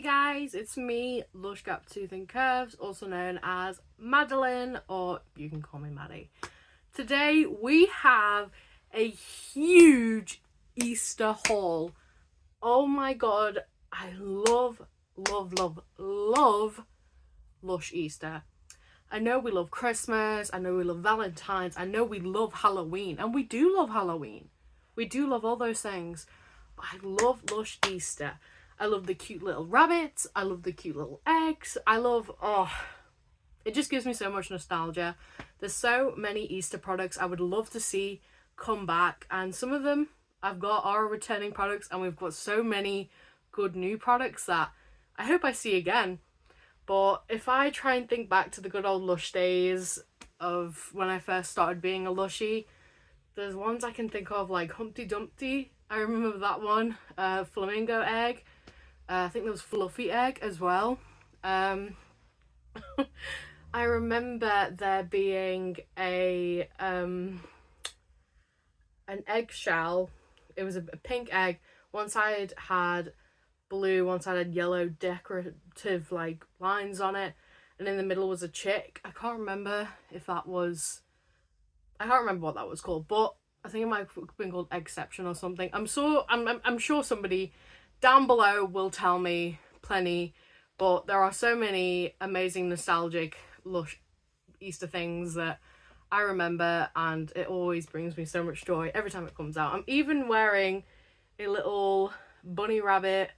guys, it's me, Lush Gap Tooth and Curves, also known as Madeline, or you can call me Maddie. Today we have a huge Easter haul. Oh my god, I love Lush Easter. I know we love Christmas, I know we love Valentine's, I know we love Halloween, and we do love Halloween. We do love all those things. But I love Lush Easter. I love the cute little rabbits. I love the cute little eggs. It just gives me so much nostalgia. There's so many Easter products I would love to see come back, and some of them I've got are returning products, and we've got so many good new products that I hope I see again. But if I try and think back to the good old Lush days of when I first started being a Lushie, there's ones I can think of like Humpty Dumpty. I remember that one. Flamingo egg. I think there was Fluffy egg as well. I remember there being an eggshell. It was a pink egg. One side had blue, one side had yellow decorative like lines on it, and in the middle was a chick. I can't remember what that was called, but I think it might have been called Exception or something. I'm sure somebody down below will tell me plenty, but there are so many amazing nostalgic Lush Easter things that I remember, and it always brings me so much joy every time it comes out. I'm even wearing a little bunny rabbit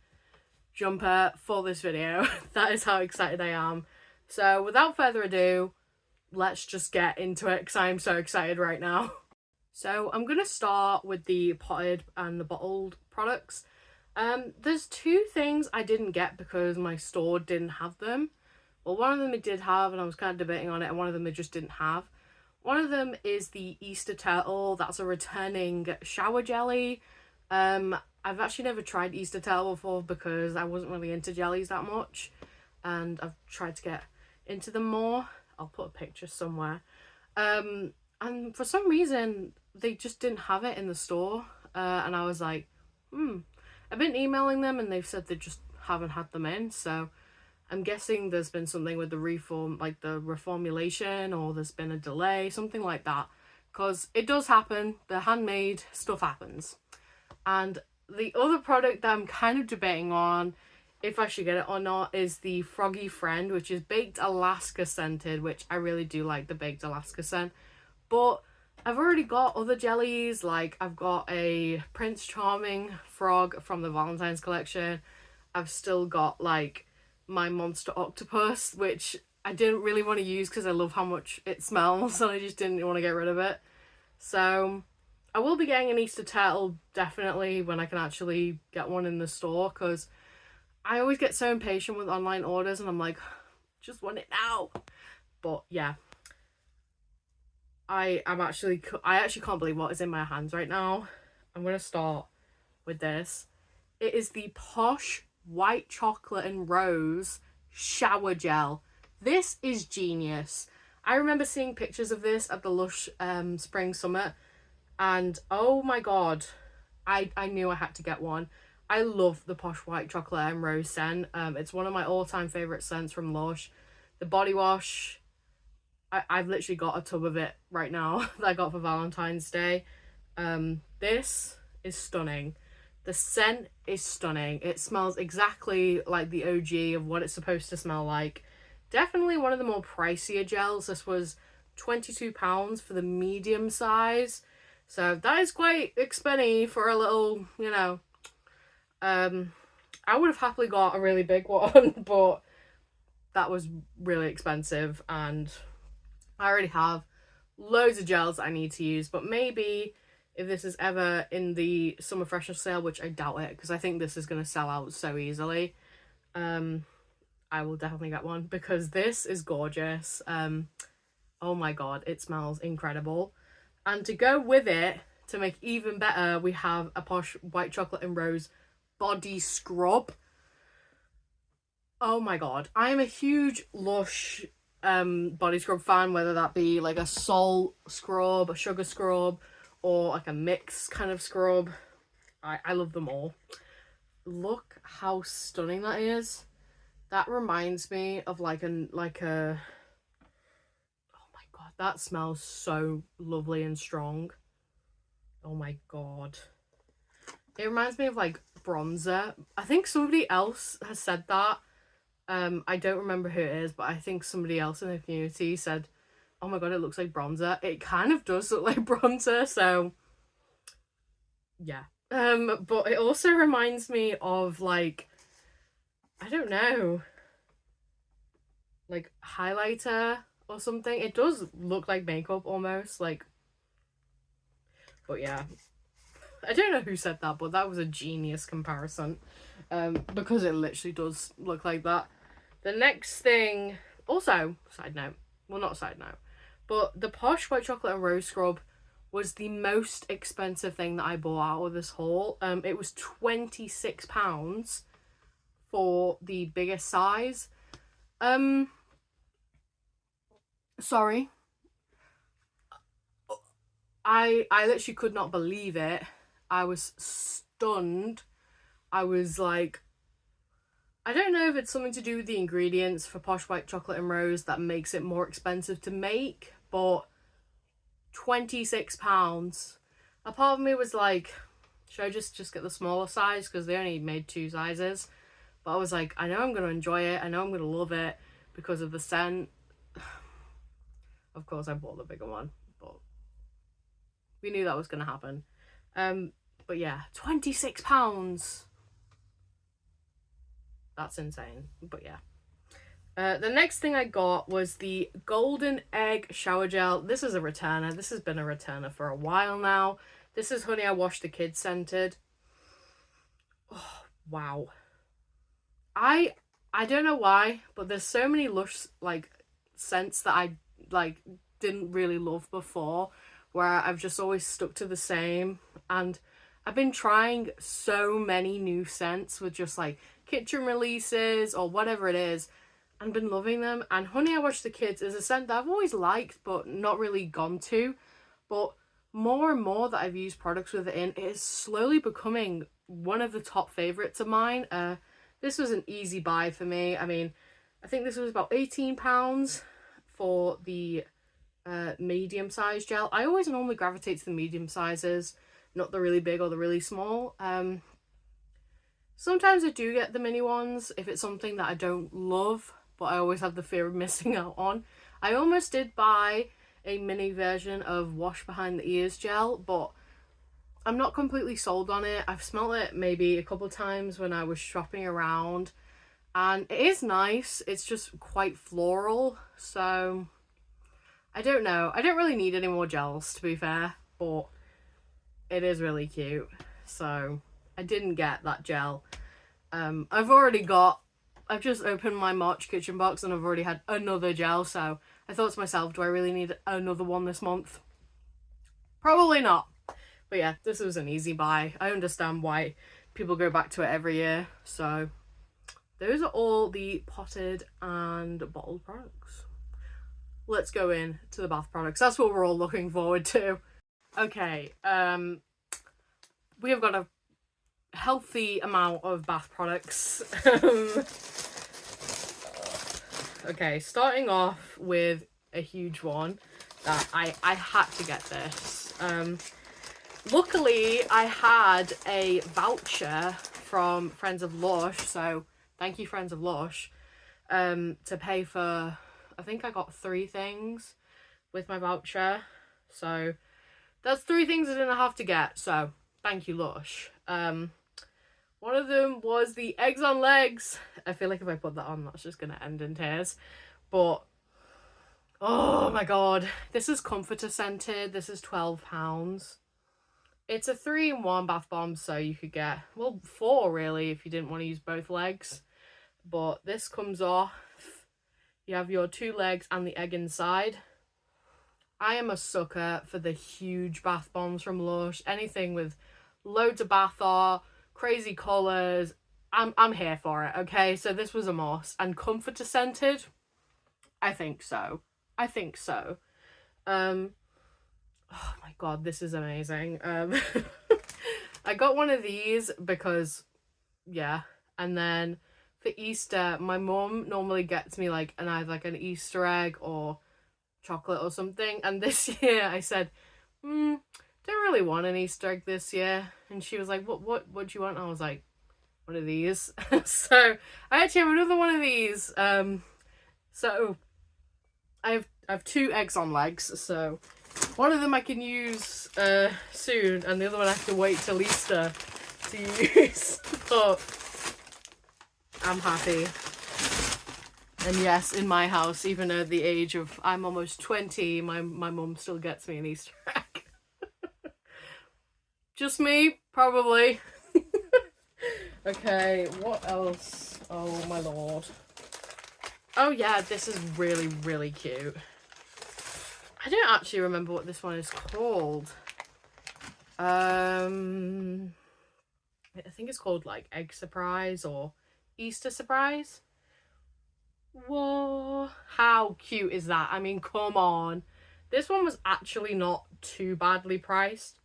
jumper for this video. That is how excited I am. So without further ado, let's just get into it because I'm so excited right now. So I'm going to start with the potted and the bottled products. There's two things I didn't get because my store didn't have them. Well, one of them it did have, and I was kind of debating on it, and one of them it just didn't have. One of them is the Easter Turtle. That's a returning shower jelly. I've actually never tried Easter Turtle before because I wasn't really into jellies that much, and I've tried to get into them more. I'll put a picture somewhere. And for some reason they just didn't have it in the store, and I was like, I've been emailing them and they've said they just haven't had them in, so I'm guessing there's been something with the reformulation, or there's been a delay, something like that, because it does happen. The handmade stuff happens. And the other product that I'm kind of debating on if I should get it or not is the Froggy Friend, which is Baked Alaska scented, which I really do like the Baked Alaska scent. But I've already got other jellies, like I've got a Prince Charming frog from the Valentine's collection. I've still got like my Monster Octopus, which I didn't really want to use because I love how much it smells and I just didn't want to get rid of it. So I will be getting an Easter Turtle definitely when I can actually get one in the store, because I always get so impatient with online orders and I'm like, just want it now. But yeah, I actually can't believe what is in my hands right now. I'm going to start with this. It is the Posh White Chocolate and Rose Shower Gel. This is genius. I remember seeing pictures of this at the Lush Spring Summit, and oh my god, I knew I had to get one. I love the Posh White Chocolate and Rose scent. It's one of my all-time favourite scents from Lush. The body wash, I've literally got a tub of it right now that I got for Valentine's Day. This is stunning. The scent is stunning. It smells exactly like the OG of what it's supposed to smell like. Definitely one of the more pricier gels. This was £22 for the medium size. So that is quite expensive for a little, you know. I would have happily got a really big one, but that was really expensive, and I already have loads of gels I need to use. But maybe if this is ever in the summer freshness sale, which I doubt it because I think this is going to sell out so easily, I will definitely get one because this is gorgeous. Oh my god, it smells incredible. And to go with it, to make even better, we have a Posh White Chocolate and Rose body scrub. Oh my god, I am a huge Lush body scrub fan, whether that be like a salt scrub, a sugar scrub, or like a mix kind of scrub. I love them all. Look how stunning that is. That reminds me of like a oh my god, that smells so lovely and strong. Oh my god. It reminds me of like bronzer. I think somebody else has said that. I don't remember who it is, but I think somebody else in the community said, oh my god, it looks like bronzer. It kind of does look like bronzer, so yeah. But it also reminds me of like, I don't know, like highlighter or something. It does look like makeup almost, like, but yeah. I don't know who said that, but that was a genius comparison. Because it literally does look like that. The next thing, also, side note, well, not side note, but the Posh White Chocolate and Rose Scrub was the most expensive thing that I bought out of this haul. It was £26 for the biggest size. Sorry. I literally could not believe it. I was stunned. I was like, I don't know if it's something to do with the ingredients for Posh White Chocolate and Rose that makes it more expensive to make, but £26. A part of me was like, should I just get the smaller size, because they only made 2 sizes. But I was like, I know I'm going to enjoy it, I know I'm going to love it because of the scent. Of course I bought the bigger one, but we knew that was going to happen. But yeah, £26. That's insane. But yeah. The next thing I got was the Golden Egg Shower Gel. This is a returner. This has been a returner for a while now. This is Honey I Washed the Kids scented. Oh, wow. I don't know why, but there's so many Lush like scents that I like didn't really love before, where I've just always stuck to the same, and I've been trying so many new scents with just like kitchen releases or whatever it is, and been loving them. And Honey I Washed the Kids is a scent that I've always liked but not really gone to, but more and more that I've used products with it in, it is slowly becoming one of the top favorites of mine. This was an easy buy for me. I mean, I think this was about £18 for the medium size gel. I always normally gravitate to the medium sizes, not the really big or the really small. Sometimes I do get the mini ones if it's something that I don't love, but I always have the fear of missing out on. I almost did buy a mini version of Wash Behind the Ears gel, but I'm not completely sold on it. I've smelled it maybe a couple times when I was shopping around, and it is nice. It's just quite floral, so I don't know. I don't really need any more gels, to be fair, but it is really cute. So I didn't get that gel. I've just opened my March kitchen box and I've already had another gel, so I thought to myself, do I really need another one this month? Probably not. But yeah, this was an easy buy. I understand why people go back to it every year. So those are all the potted and bottled products. Let's go in to the bath products. That's what we're all looking forward to. Okay, we have got a healthy amount of bath products. Okay, starting off with a huge one that I had to get this. Luckily, I had a voucher from Friends of Lush, so thank you, Friends of Lush, to pay for, I think I got 3 things with my voucher. So that's 3 things I didn't have to get, so thank you, Lush. One of them was the Eggs on Legs. I feel like if I put that on, that's just going to end in tears. But, oh my god. This is comforter scented. This is £12. It's a 3-in-1 bath bomb, so you could get, well, 4 really if you didn't want to use both legs. But this comes off. You have your 2 legs and the egg inside. I am a sucker for the huge bath bombs from Lush. Anything with loads of bath art, crazy colours, I'm here for it, okay? So this was a must. And comforter scented? I think so. I think so. Oh my god, this is amazing. I got one of these because, yeah. And then for Easter, my mum normally gets me like either like an Easter egg or chocolate or something. And this year I said, don't really want an Easter egg this year. And she was like, what do you want? And I was like, one of these. So I actually have another one of these. So I have 2 eggs on legs. So one of them I can use soon, and the other one I have to wait till Easter to use. But I'm happy. And yes, in my house, even at the age of, I'm almost 20, my mum still gets me an Easter egg. Just me? Probably. Okay, what else? Oh my lord. Oh yeah, this is really, really cute. I don't actually remember what this one is called. I think it's called like Egg Surprise or Easter Surprise. Whoa, how cute is that? I mean, come on. This one was actually not too badly priced.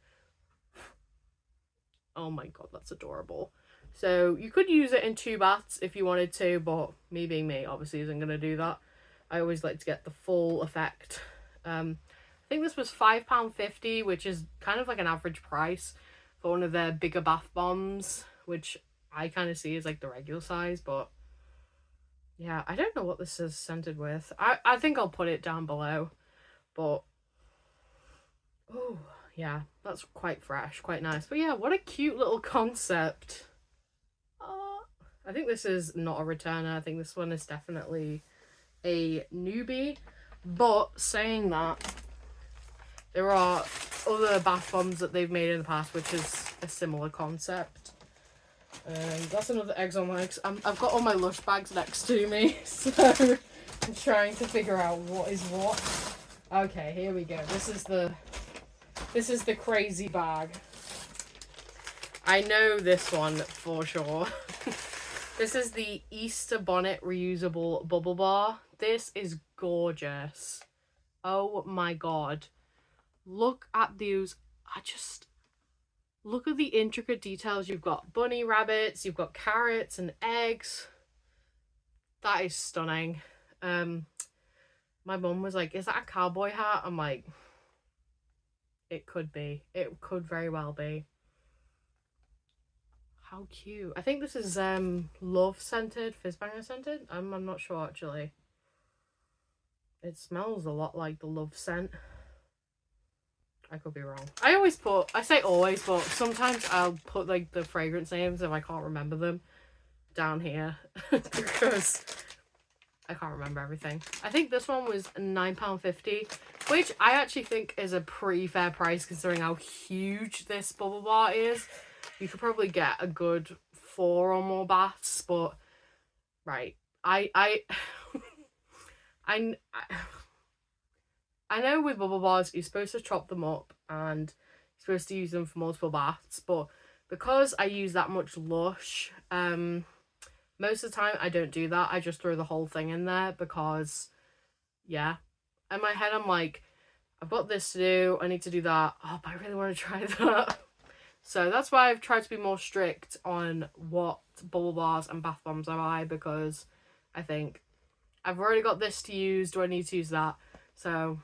Oh my god, that's adorable. So you could use it in 2 baths if you wanted to, but me being me obviously isn't going to do that. I always like to get the full effect. I think this was £5.50, which is kind of like an average price for one of their bigger bath bombs, which I kind of see as like the regular size. But yeah, I don't know what this is scented with. I think I'll put it down below. But oh yeah, that's quite fresh, quite nice. But yeah, what a cute little concept. I think this is not a returner. I think this one is definitely a newbie. But saying that, there are other bath bombs that they've made in the past, which is a similar concept. That's another eggs on legs. I've got all my Lush bags next to me, so I'm trying to figure out what is what. Okay, here we go. This is the crazy bag. I know this one for sure. This is the Easter Bonnet reusable bubble bar. This is gorgeous. Oh my god. Look at these. Look at the intricate details. You've got bunny rabbits, you've got carrots and eggs. That is stunning. My mum was like, is that a cowboy hat? I'm like, it could be. It could very well be. How cute. I think this is love scented, fizzbanger scented. I'm not sure actually. It smells a lot like the love scent. I could be wrong. I say always, but sometimes I'll put like the fragrance names if I can't remember them down here because I can't remember everything. I think this one was £9.50, which I actually think is a pretty fair price considering how huge this bubble bar is. You could probably get a good 4 or more baths, but right. I know with bubble bars, you're supposed to chop them up and you're supposed to use them for multiple baths, but because I use that much Lush, most of the time I don't do that. I just throw the whole thing in there because, yeah. In my head, I'm like, I've got this to do, I need to do that. Oh, but I really want to try that. So that's why I've tried to be more strict on what bubble bars and bath bombs I buy, because I think I've already got this to use. Do I need to use that? So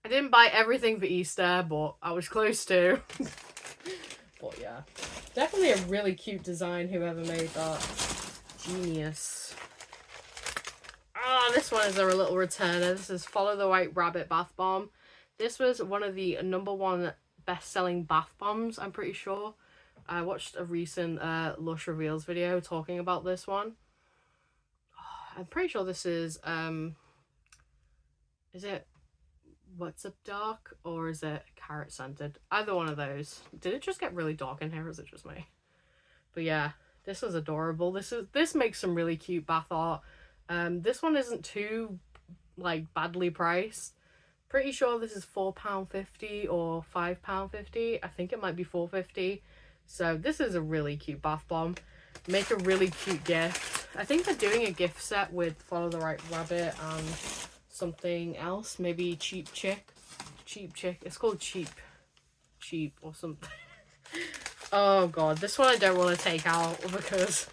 I didn't buy everything for Easter, but I was close to. But yeah, definitely a really cute design, whoever made that. Genius. Ah, this one is a little returner. This is Follow the White Rabbit Bath Bomb. This was one of the #1 best-selling bath bombs, I'm pretty sure. I watched a recent Lush Reveals video talking about this one. I'm pretty sure this is it What's Up Dark or is it Carrot Scented? Either one of those. Did it just get really dark in here or is it just me? But yeah, this was adorable. This makes some really cute bath art. This one isn't too like badly priced. Pretty sure this is £4.50 or £5.50. I think it might be £4.50. So this is a really cute bath bomb. Make a really cute gift. I think they're doing a gift set with Follow the Right Rabbit and something else. Maybe Cheap Chick. It's called Cheap or something. Oh god, this one I don't want to take out because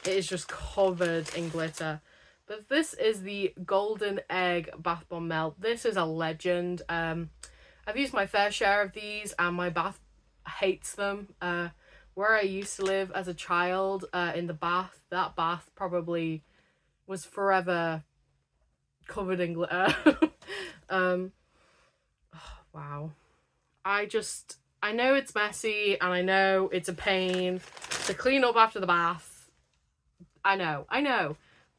It is just covered in glitter. But this is the Golden Egg Bath Bomb Melt. This is a legend. I've used my fair share of these and my bath hates them. Where I used to live as a child, in the bath, that bath probably was forever covered in glitter. Oh, wow. I know it's messy and I know it's a pain to clean up after the bath. I know.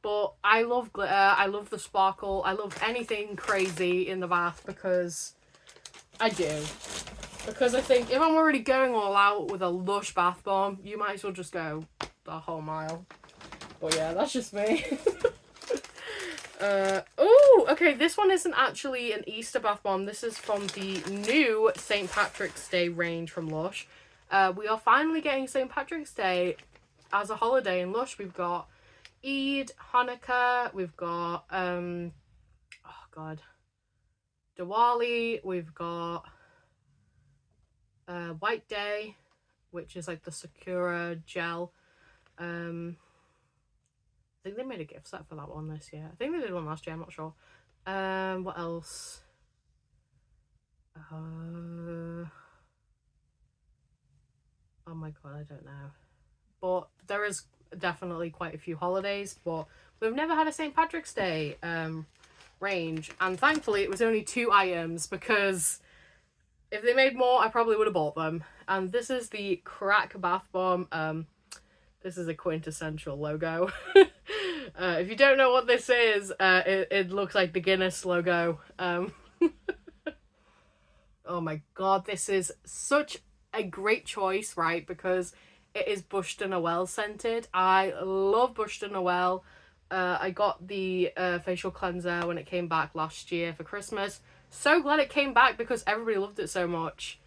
But I love glitter, I love the sparkle, I love anything crazy in the bath because I do. Because I think if I'm already going all out with a Lush bath bomb, you might as well just go the whole mile. But yeah, that's just me. Oh, okay, this one isn't actually an Easter bath bomb. This is from the new St. Patrick's Day range from Lush. We are finally getting St. Patrick's Day as a holiday in Lush. We've got Eid, Hanukkah, we've got, oh god, Diwali, we've got White Day, which is like the Sakura gel. I think they made a gift set for that one this year. I think they did one last year, I'm not sure. What else? Oh my god, I don't know. But there is definitely quite a few holidays, but we've never had a St. Patrick's Day range, and thankfully it was only 2 items, because if they made more I probably would have bought them. And this is the Crack Bath Bomb. This is a quintessential logo. If you don't know what this is, it looks like the Guinness logo. Oh my god, this is such a great choice, right? Because it is Bush de Noel scented. I love Bush de Noel. I got the facial cleanser when it came back last year for Christmas. So glad it came back because everybody loved it so much.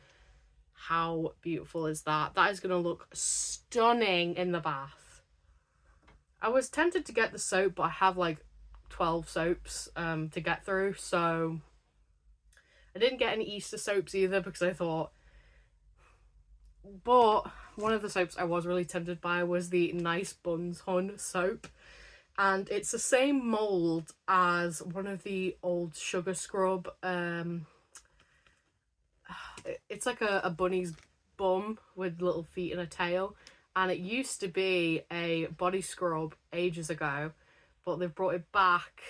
How beautiful is that? That is going to look stunning in the bath. I was tempted to get the soap, but I have like 12 soaps to get through, so I didn't get any Easter soaps either because I thought. But one of the soaps I was really tempted by was the Nice Buns Hun soap, and it's the same mold as one of the old Sugar Scrub. It's like a bunny's bum with little feet and a tail, and it used to be a body scrub ages ago, but they've brought it back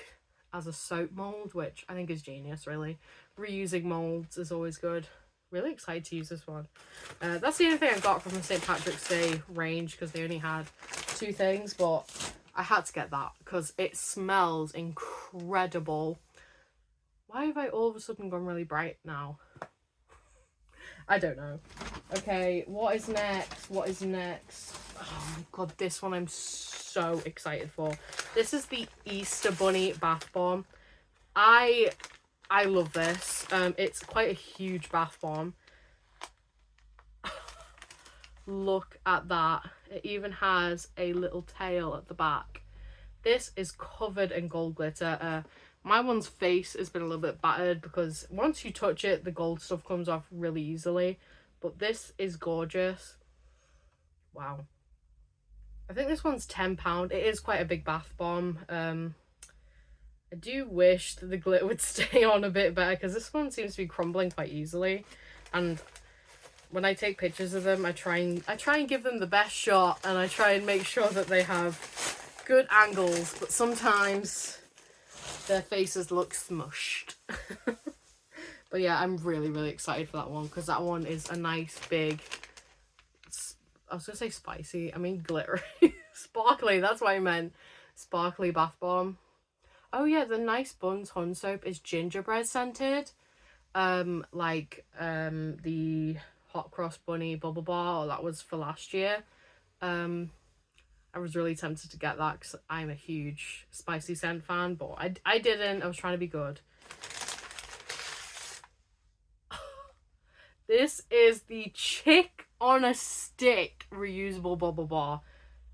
as a soap mold, which I think is genius, really. Reusing molds is always good. Really excited to use this one. That's the only thing I got from the St. Patrick's Day range, because they only had 2 things, but I had to get that because it smells incredible. Why have I all of a sudden gone really bright now? I don't know. Okay, what is next? Oh my god, this one I'm so excited for. This is the Easter Bunny Bath Bomb. I love this. It's quite a huge bath bomb. Look at that. It even has a little tail at the back. This is covered in gold glitter. My one's face has been a little bit battered because once you touch it, the gold stuff comes off really easily. But this is gorgeous. Wow. I think this one's £10. It is quite a big bath bomb. I do wish that the glitter would stay on a bit better because this one seems to be crumbling quite easily. And when I take pictures of them, I try and give them the best shot, and I try and make sure that they have good angles, but sometimes their faces look smushed. But yeah, I'm really, really excited for that one because that one is a nice big, I was gonna say spicy, I mean glittery, sparkly, that's what I meant, sparkly bath bomb. Oh yeah, the Nice Buns Hun soap is gingerbread scented, like the Hot Cross Bunny Bubble Bar, that was for last year. I was really tempted to get that because I'm a huge spicy scent fan, but I didn't. I was trying to be good. This is the Chick on a Stick reusable bubble bar,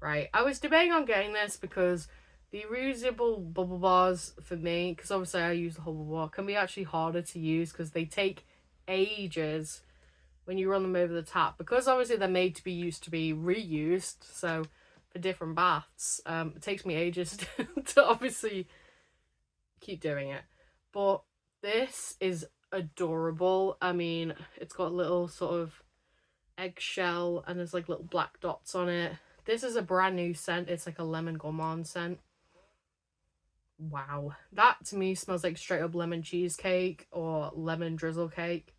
right? I was debating on getting this because the reusable bubble bars for me, because obviously I use the whole bubble bar, can be actually harder to use because they take ages when you run them over the tap, because obviously they're made to be used to be reused, so for different baths. It takes me ages to obviously keep doing it, but this is adorable. I mean, it's got a little sort of eggshell and there's like little black dots on it. This is a brand new scent. It's like a lemon gourmand scent. Wow, that to me smells like straight up lemon cheesecake or lemon drizzle cake.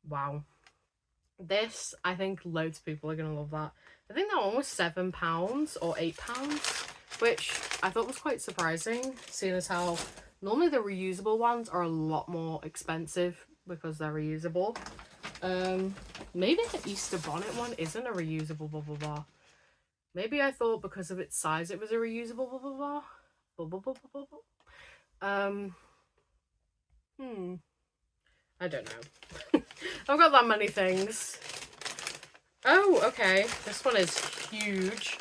Wow. This, I think loads of people are gonna love that. I think that one was £7 or £8, which I thought was quite surprising, seeing as how normally the reusable ones are a lot more expensive because they're reusable. Maybe the Easter bonnet one isn't a reusable bubble bar. Maybe I thought because of its size it was a reusable bubble bar. I don't know. I've got that many things. Oh, okay. This one is huge.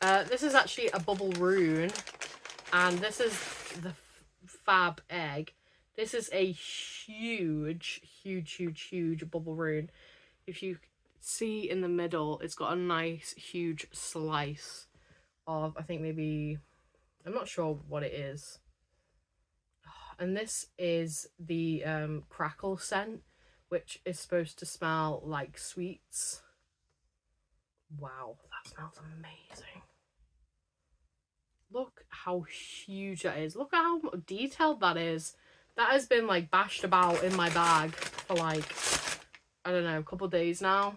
This is actually a bubble rune, and this is the Fab egg. This is a huge bubble rune. If you see in the middle, it's got a nice huge slice of, I think maybe, I'm not sure what it is. And this is the crackle scent, which is supposed to smell like sweets. Wow, that smells amazing. Look how huge that is. Look at how detailed that is. That has been like bashed about in my bag for like, I don't know, a couple of days now.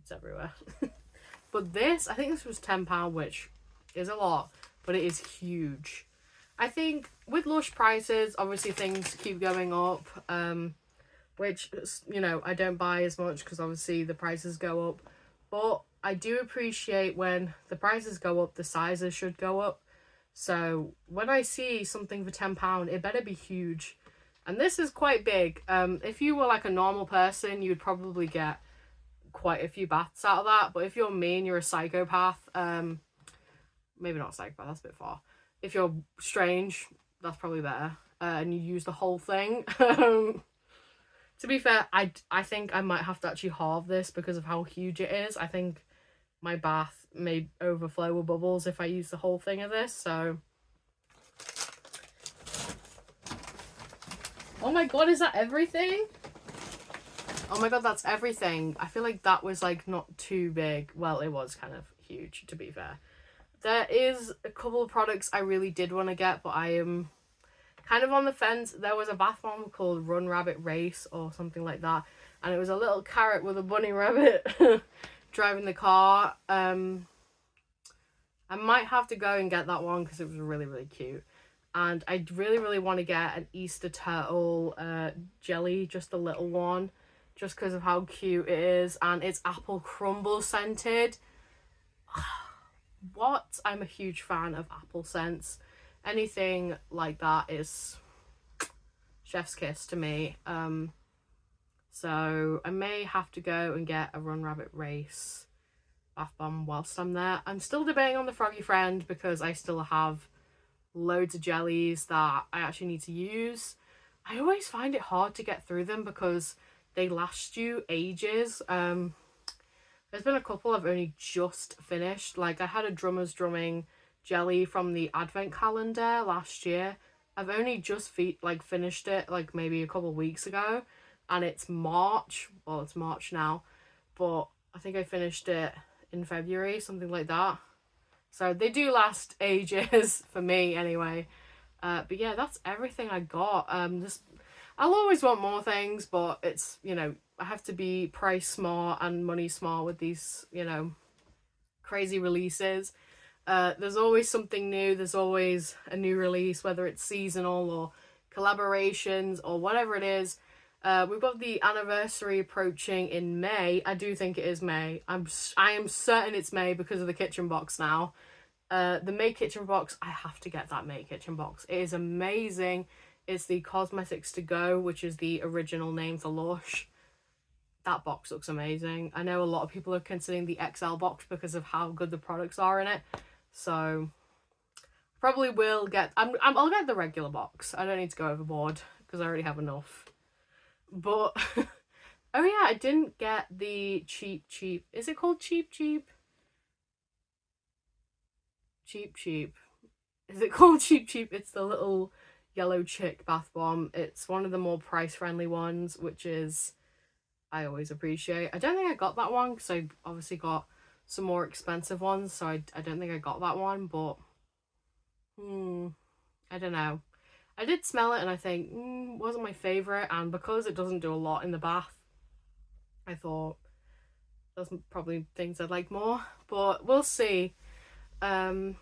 It's everywhere. But this, I think this was £10, which is a lot, but it is huge. I think with Lush prices, obviously things keep going up, which, you know, I don't buy as much because obviously the prices go up. But I do appreciate when the prices go up, the sizes should go up. So when I see something for £10, it better be huge. And this is quite big. If you were like a normal person, you'd probably get quite a few baths out of that. But if you're me and you're a psychopath, maybe not psychopath, that's a bit far. If you're strange, that's probably better. And you use the whole thing. To be fair, I think I might have to actually halve this because of how huge it is. I think my bath may overflow with bubbles if I use the whole thing of this, so. Oh my god, is that everything? Oh my god, that's everything. I feel like that was like not too big. Well, it was kind of huge, to be fair. There is a couple of products I really did want to get, but I am kind of on the fence. There was a bath bomb called Run Rabbit Race or something like that, and it was a little carrot with a bunny rabbit driving the car. I might have to go and get that one because it was really cute. And I really want to get an Easter turtle jelly, just a little one, just because of how cute it is, and it's apple crumble scented. What? I'm a huge fan of apple scents. Anything like that is chef's kiss to me. So I may have to go and get a Run Rabbit Race bath bomb whilst I'm there. I'm still debating on the Froggy Friend because I still have loads of jellies that I actually need to use. I always find it hard to get through them because they last you ages. There's been a couple I've only just finished. Like I had a Drummer's Drumming jelly from the advent calendar last year. I've only just finished it like maybe a couple of weeks ago, and it's March. Well, it's March now, but I think I finished it in February, something like that. So they do last ages for me anyway. But yeah, that's everything I got. I'll always want more things, but it's, you know, I have to be price smart and money smart with these, you know, crazy releases. There's always something new. There's always a new release, whether it's seasonal or collaborations or whatever it is. We've got the anniversary approaching in May. I do think it is May. I am certain it's May because of the kitchen box now. The May kitchen box, I have to get that May kitchen box. It is amazing. It's the Cosmetics to Go, which is the original name for Lush. That box looks amazing. I know a lot of people are considering the XL box because of how good the products are in it. So probably will get, I'll get the regular box. I don't need to go overboard because I already have enough. But Oh yeah, I didn't get the cheap cheap. Is it called cheap cheap? Cheap cheap. Is it called cheap cheap? It's the little yellow chick bath bomb. It's one of the more price friendly ones, which is I always appreciate. I don't think I got that one because I obviously got some more expensive ones, so I don't think I got that one, but I don't know. I did smell it and I think wasn't my favourite, and because it doesn't do a lot in the bath, I thought there's probably things I'd like more, but we'll see. Um,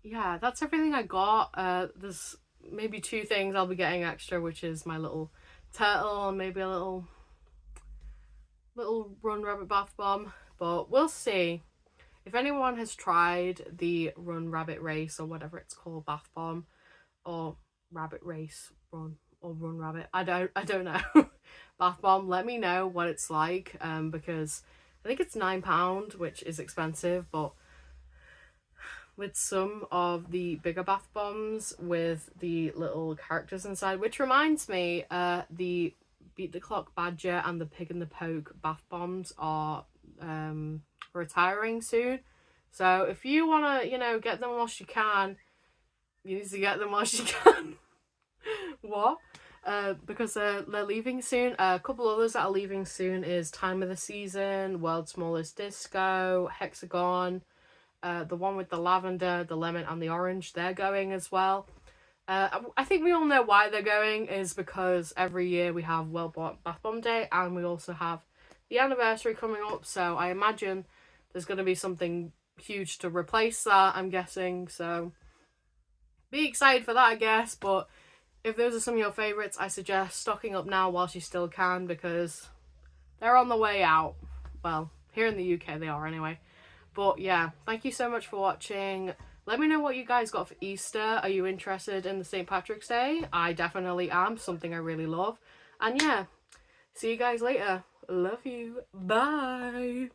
yeah, that's everything I got. There's maybe two things I'll be getting extra, which is my little turtle and maybe a little Run Rabbit bath bomb, but we'll see. If anyone has tried the Run Rabbit Race or whatever it's called bath bomb, or Rabbit Race Run or Run Rabbit, I don't know, bath bomb, let me know what it's like, because I think it's £9, which is expensive, but with some of the bigger bath bombs with the little characters inside, which reminds me, the Beat the Clock Badger and the Pig and the Poke bath bombs are retiring soon. So if you want to, get them whilst you can, you need to get them whilst you can. What? Because they're leaving soon. A couple others that are leaving soon is Time of the Season, World's Smallest Disco, Hexagon, the one with the lavender, the lemon and the orange, they're going as well. I think we all know why they're going, is because every year we have World Bath Bomb Day and we also have the anniversary coming up, so I imagine there's going to be something huge to replace that, I'm guessing, so be excited for that, I guess. But if those are some of your favourites, I suggest stocking up now whilst you still can, because they're on the way out. Well, here in the UK they are anyway. But yeah, thank you so much for watching. Let me know what you guys got for Easter. Are you interested in the St. Patrick's Day? I definitely am, something I really love. And yeah, see you guys later. Love you. Bye.